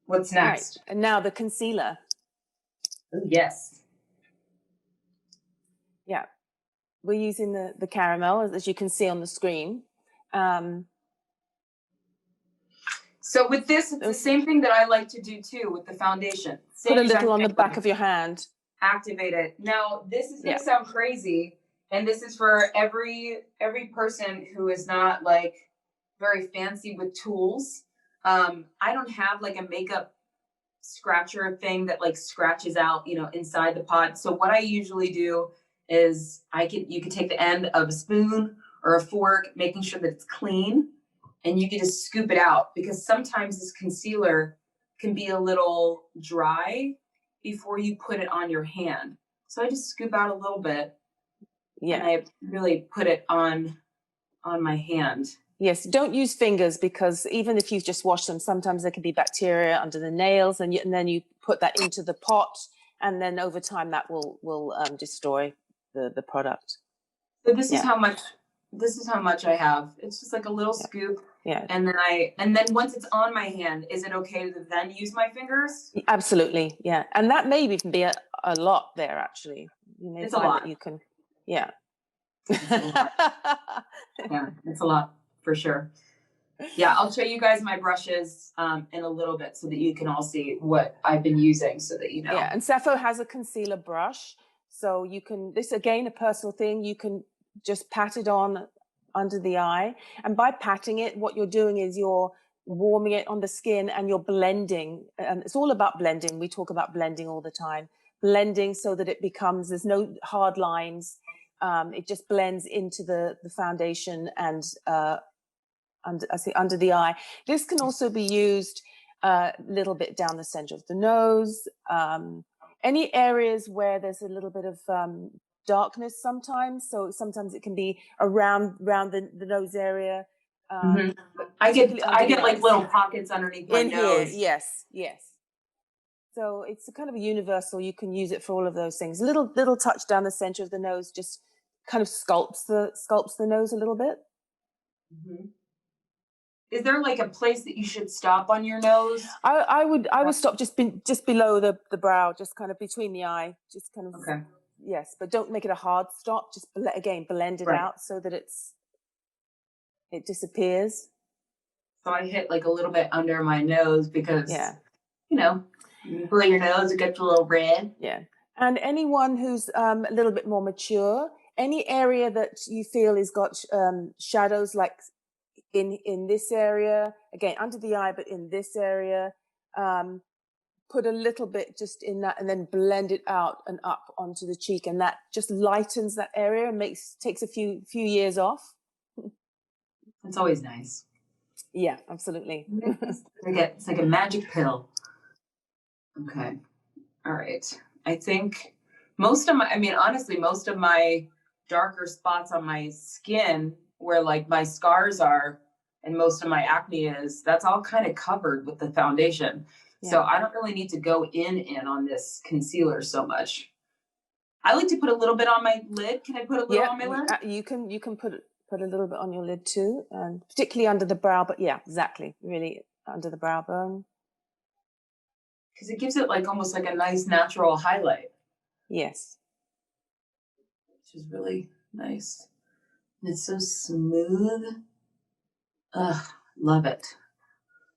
What's next? Right. And now the concealer. Oh, yes. Yeah. We're using the caramel, as you can see on the screen. So with this, it's the same thing that I like to do too with the foundation. Same put a little on the back of your hand. Activate it. Now, this is going to sound crazy, and this is for every person who is not like very fancy with tools. I don't have like a makeup scratcher thing that like scratches out, you know, inside the pot. So what I usually do is you can take the end of a spoon or a fork, making sure that it's clean, and you can just scoop it out, because sometimes this concealer can be a little dry before you put it on your hand. So I just scoop out a little bit, and I really put it on my hand. Yes, don't use fingers, because even if you've just washed them, sometimes there can be bacteria under the nails, and then you put that into the pot, and then over time that will destroy the product. So this is how much I have. It's just like a little scoop. Yeah. And then once it's on my hand, is it okay to then use my fingers? Absolutely. Yeah. And that may even be a lot there, actually. You may it's find a lot. that you can, yeah. It's a lot. Yeah, it's a lot for sure. Yeah, I'll show you guys my brushes in a little bit so that you can all see what I've been using, so that you know. Yeah, and SAPPHO has a concealer brush. So you can, this again, a personal thing, you can just pat it on under the eye. And by patting it, what you're doing is you're warming it on the skin, and you're blending. And it's all about blending. We talk about blending all the time. Blending so that it becomes, there's no hard lines. It just blends into the foundation and under the eye. This can also be used a little bit down the center of the nose. Any areas where there's a little bit of darkness sometimes. So sometimes it can be around the nose area. I get like little pockets underneath my nose. Here. Yes. So it's a kind of a universal. You can use it for all of those things. Little touch down the center of the nose just kind of sculpts the nose a little bit. Is there like a place that you should stop on your nose? I would stop just below the brow, just kind of between the eye, just kind of. Okay. Yes, but don't make it a hard stop. Just again blend it out so that it disappears. So I hit like a little bit under my nose because you know, you blow your nose, it gets a little red. Yeah, and anyone who's a little bit more mature, any area that you feel has got shadows, like in this area, again under the eye, but in this area, put a little bit just in that, and then blend it out and up onto the cheek, and that just lightens that area and takes a few years off. It's always nice. Yeah, absolutely. It's like a magic pill. Okay. All right. I think most of my darker spots on my skin, where like my scars are and most of my acne is, that's all kind of covered with the foundation. Yeah. So I don't really need to go in on this concealer so much. I like to put a little bit on my lid. Can I put a little on my lid? You can put a little bit on your lid too, and particularly under the brow, but yeah, exactly. Really under the brow bone. Because it gives it like almost like a nice natural highlight. Yes. Which is really nice. And it's so smooth. Ugh, love it.